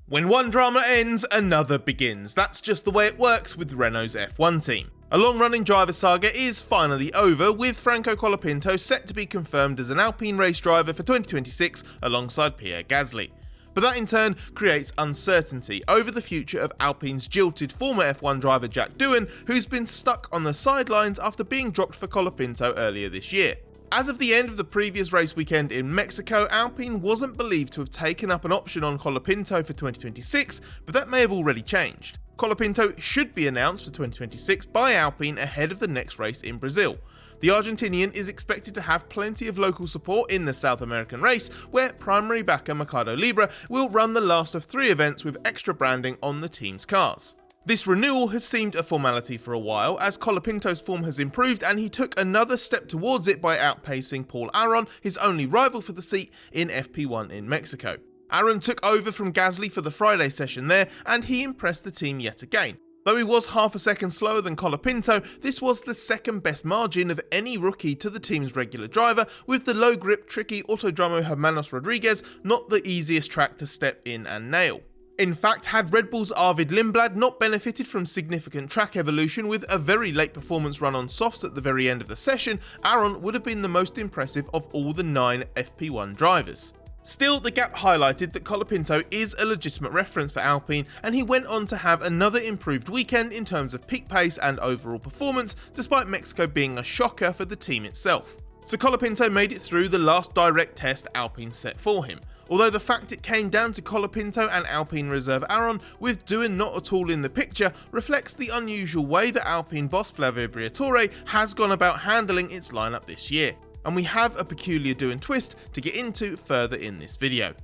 When one drama ends, another begins. That's just the way it works with Renault's F1 team. A long-running driver saga is finally over, with Franco Colapinto set to be confirmed as an Alpine race driver for 2026 alongside Pierre Gasly. But that in turn creates uncertainty over the future of Alpine's jilted former F1 driver Jack Doohan, who's been stuck on the sidelines after being dropped for Colapinto earlier this year. As of the end of the previous race weekend in Mexico, Alpine wasn't believed to have taken up an option on Colapinto for 2026, but that may have already changed. Colapinto should be announced for 2026 by Alpine ahead of the next race in Brazil. The Argentinian is expected to have plenty of local support in the South American race, where primary backer Mercado Libre will run the last of 3 events with extra branding on the team's cars. This renewal has seemed a formality for a while, as Colapinto's form has improved and he took another step towards it by outpacing Paul Aron, his only rival for the seat, in FP1 in Mexico. Aron took over from Gasly for the Friday session there, and he impressed the team yet again. Though he was half a second slower than Colapinto, this was the second best margin of any rookie to the team's regular driver, with the low grip, tricky Autodromo Hermanos Rodriguez not the easiest track to step in and nail. In fact, had Red Bull's Arvid Lindblad not benefited from significant track evolution with a very late performance run on softs at the very end of the session, Aron would have been the most impressive of all the 9 FP1 drivers. Still, the gap highlighted that Colapinto is a legitimate reference for Alpine, and he went on to have another improved weekend in terms of peak pace and overall performance, despite Mexico being a shocker for the team itself. So Colapinto made it through the last direct test Alpine set for him. Although the fact it came down to Colapinto and Alpine reserve Aron, with Doohan not at all in the picture, reflects the unusual way that Alpine boss Flavio Briatore has gone about handling its lineup this year. And we have a peculiar Doohan twist to get into further in this video.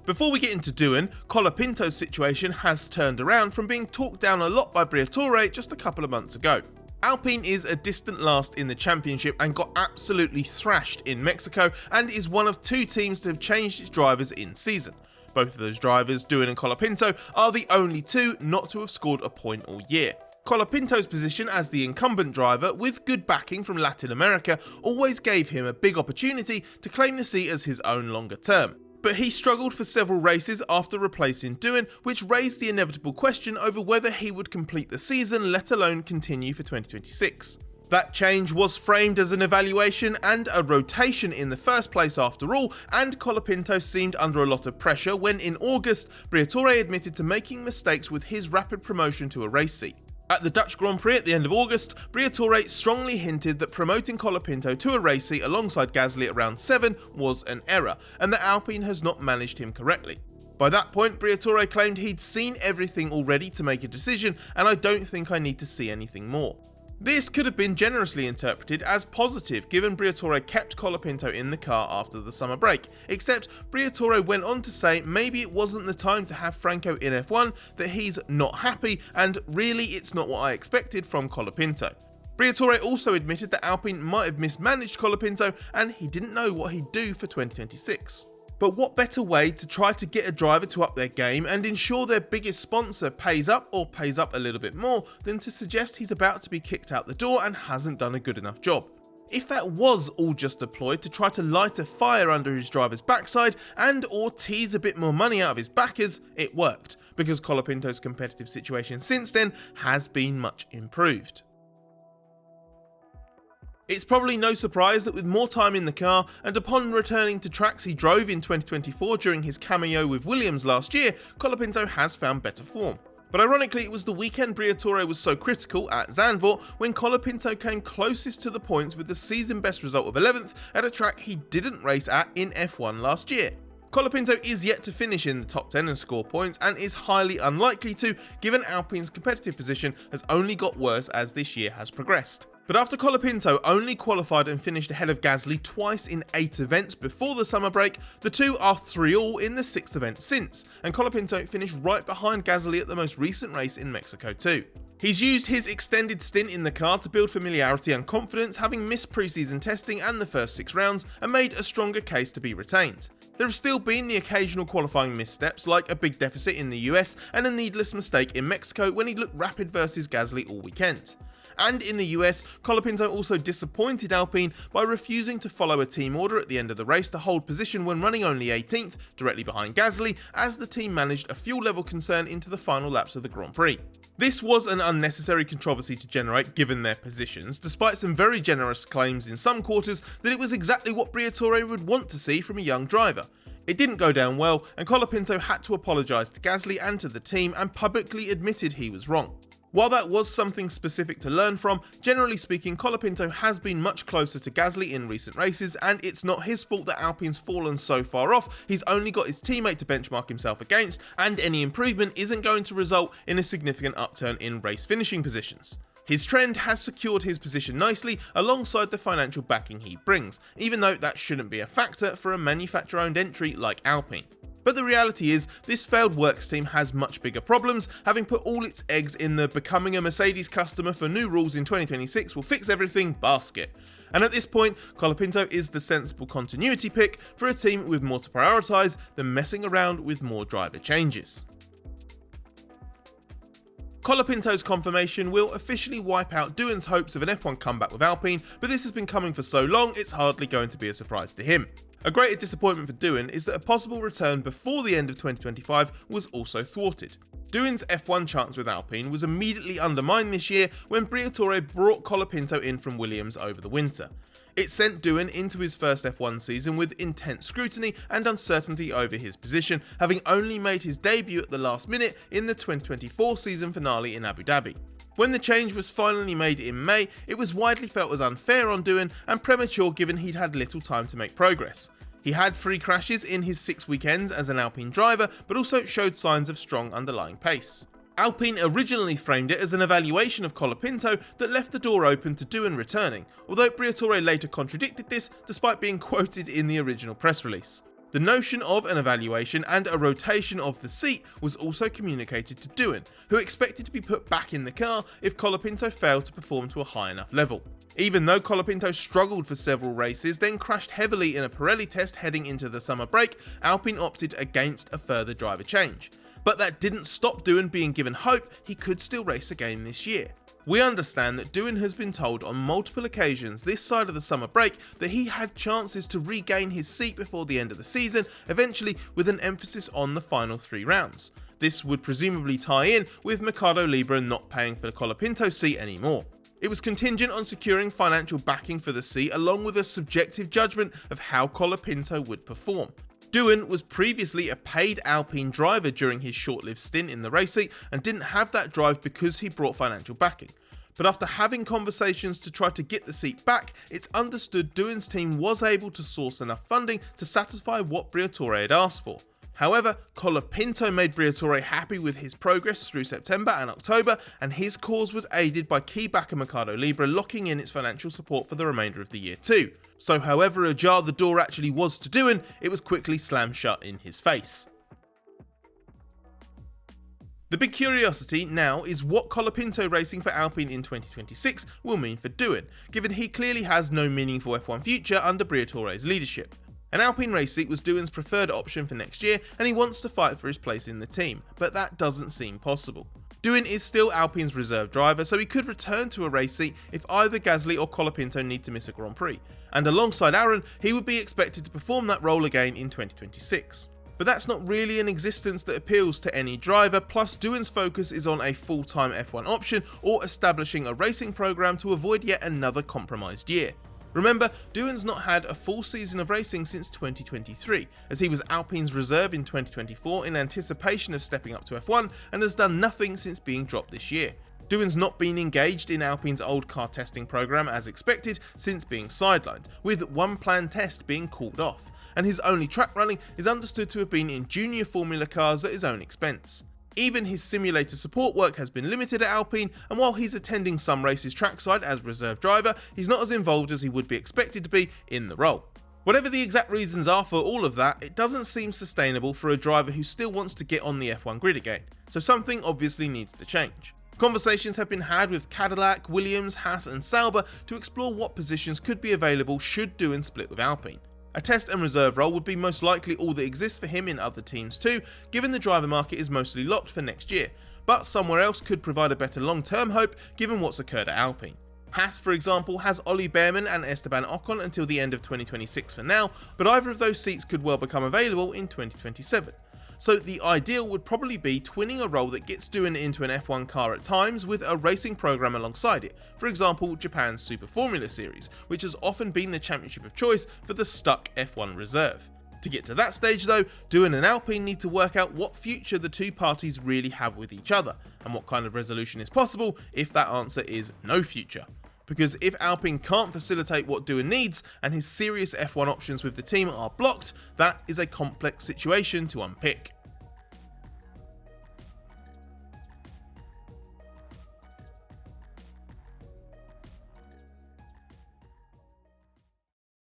Before we get into Doohan, Colapinto's situation has turned around from being talked down a lot by Briatore just a couple of months ago. Alpine is a distant last in the championship and got absolutely thrashed in Mexico, and is one of 2 teams to have changed its drivers in season. Both of those drivers, Doohan and Colapinto, are the only 2 not to have scored a point all year. Colapinto's position as the incumbent driver, with good backing from Latin America, always gave him a big opportunity to claim the seat as his own longer term. But he struggled for several races after replacing Doohan, which raised the inevitable question over whether he would complete the season, let alone continue for 2026. That change was framed as an evaluation and a rotation in the first place after all, and Colapinto seemed under a lot of pressure when in August, Briatore admitted to making mistakes with his rapid promotion to a race seat. At the Dutch Grand Prix at the end of August, Briatore strongly hinted that promoting Colapinto to a race seat alongside Gasly at round 7 was an error, and that Alpine has not managed him correctly. By that point, Briatore claimed he'd seen everything already to make a decision, and I don't think I need to see anything more. This could have been generously interpreted as positive, given Briatore kept Colapinto in the car after the summer break, except Briatore went on to say maybe it wasn't the time to have Franco in F1, that he's not happy, and really it's not what I expected from Colapinto. Briatore also admitted that Alpine might have mismanaged Colapinto and he didn't know what he'd do for 2026. But what better way to try to get a driver to up their game and ensure their biggest sponsor pays up or pays up a little bit more than to suggest he's about to be kicked out the door and hasn't done a good enough job. If that was all just a ploy to try to light a fire under his driver's backside and or tease a bit more money out of his backers, it worked, because Colapinto's competitive situation since then has been much improved. It's probably no surprise that with more time in the car, and upon returning to tracks he drove in 2024 during his cameo with Williams last year, Colapinto has found better form. But ironically, it was the weekend Briatore was so critical at Zandvoort when Colapinto came closest to the points with the season best result of 11th at a track he didn't race at in F1 last year. Colapinto is yet to finish in the top 10 and score points, and is highly unlikely to, given Alpine's competitive position has only got worse as this year has progressed. But after Colapinto only qualified and finished ahead of Gasly twice in 8 events before the summer break, the 2 are 3-all in the 6th event since, and Colapinto finished right behind Gasly at the most recent race in Mexico too. He's used his extended stint in the car to build familiarity and confidence, having missed pre-season testing and the first 6 rounds, and made a stronger case to be retained. There have still been the occasional qualifying missteps, like a big deficit in the US and a needless mistake in Mexico when he looked rapid versus Gasly all weekend. And in the US, Colapinto also disappointed Alpine by refusing to follow a team order at the end of the race to hold position when running only 18th, directly behind Gasly, as the team managed a fuel level concern into the final laps of the Grand Prix. This was an unnecessary controversy to generate given their positions, despite some very generous claims in some quarters that it was exactly what Briatore would want to see from a young driver. It didn't go down well, and Colapinto had to apologise to Gasly and to the team and publicly admitted he was wrong. While that was something specific to learn from, generally speaking, Colapinto has been much closer to Gasly in recent races, and it's not his fault that Alpine's fallen so far off. He's only got his teammate to benchmark himself against, and any improvement isn't going to result in a significant upturn in race finishing positions. His trend has secured his position nicely alongside the financial backing he brings, even though that shouldn't be a factor for a manufacturer-owned entry like Alpine. But the reality is, this failed works team has much bigger problems, having put all its eggs in the becoming a Mercedes customer for new rules in 2026 will fix everything basket. And at this point, Colapinto is the sensible continuity pick for a team with more to prioritise than messing around with more driver changes. Colapinto's confirmation will officially wipe out Doohan's hopes of an F1 comeback with Alpine, but this has been coming for so long it's hardly going to be a surprise to him. A greater disappointment for Doohan is that a possible return before the end of 2025 was also thwarted. Doohan's F1 chance with Alpine was immediately undermined this year when Briatore brought Colapinto in from Williams over the winter. It sent Doohan into his first F1 season with intense scrutiny and uncertainty over his position, having only made his debut at the last minute in the 2024 season finale in Abu Dhabi. When the change was finally made in May, it was widely felt as unfair on Doohan and premature given he'd had little time to make progress. He had 3 crashes in his 6 weekends as an Alpine driver, but also showed signs of strong underlying pace. Alpine originally framed it as an evaluation of Colapinto that left the door open to Doohan returning, although Briatore later contradicted this despite being quoted in the original press release. The notion of an evaluation and a rotation of the seat was also communicated to Doohan, who expected to be put back in the car if Colapinto failed to perform to a high enough level. Even though Colapinto struggled for several races, then crashed heavily in a Pirelli test heading into the summer break, Alpine opted against a further driver change. But that didn't stop Doohan being given hope he could still race again this year. We understand that Doohan has been told on multiple occasions this side of the summer break that he had chances to regain his seat before the end of the season, eventually with an emphasis on the final 3 rounds. This would presumably tie in with Mercado Libre not paying for the Colapinto seat anymore. It was contingent on securing financial backing for the seat along with a subjective judgment of how Colapinto would perform. Doohan was previously a paid Alpine driver during his short-lived stint in the race seat and didn't have that drive because he brought financial backing. But after having conversations to try to get the seat back, it's understood Doohan's team was able to source enough funding to satisfy what Briatore had asked for. However, Colapinto made Briatore happy with his progress through September and October, and his cause was aided by key backer Mercado Libre locking in its financial support for the remainder of the year too. So however ajar the door actually was to Doohan, it was quickly slammed shut in his face. The big curiosity now is what Colapinto racing for Alpine in 2026 will mean for Doohan, given he clearly has no meaningful F1 future under Briatore's leadership. An Alpine race seat was Doohan's preferred option for next year, and he wants to fight for his place in the team, but that doesn't seem possible. Doohan is still Alpine's reserve driver, so he could return to a race seat if either Gasly or Colapinto need to miss a Grand Prix, and alongside Aaron, he would be expected to perform that role again in 2026. But that's not really an existence that appeals to any driver, plus Doohan's focus is on a full-time F1 option or establishing a racing program to avoid yet another compromised year. Remember, Doohan's not had a full season of racing since 2023, as he was Alpine's reserve in 2024 in anticipation of stepping up to F1 and has done nothing since being dropped this year. Doohan's not been engaged in Alpine's old car testing program as expected since being sidelined, with one planned test being called off, and his only track running is understood to have been in junior Formula cars at his own expense. Even his simulator support work has been limited at Alpine, and while he's attending some races trackside as reserve driver, he's not as involved as he would be expected to be in the role. Whatever the exact reasons are for all of that, it doesn't seem sustainable for a driver who still wants to get on the F1 grid again, so something obviously needs to change. Conversations have been had with Cadillac, Williams, Haas and Sauber to explore what positions could be available should Doohan split with Alpine. A test and reserve role would be most likely all that exists for him in other teams too, given the driver market is mostly locked for next year, but somewhere else could provide a better long-term hope given what's occurred at Alpine. Haas, for example, has Ollie Behrman and Esteban Ocon until the end of 2026 for now, but either of those seats could well become available in 2027. So the ideal would probably be twinning a role that gets Doohan into an F1 car at times with a racing program alongside it, for example Japan's Super Formula Series, which has often been the championship of choice for the stuck F1 reserve. To get to that stage though, Doohan and Alpine need to work out what future the two parties really have with each other, and what kind of resolution is possible if that answer is no future. Because if Alpine can't facilitate what Doohan needs, and his serious F1 options with the team are blocked, that is a complex situation to unpick.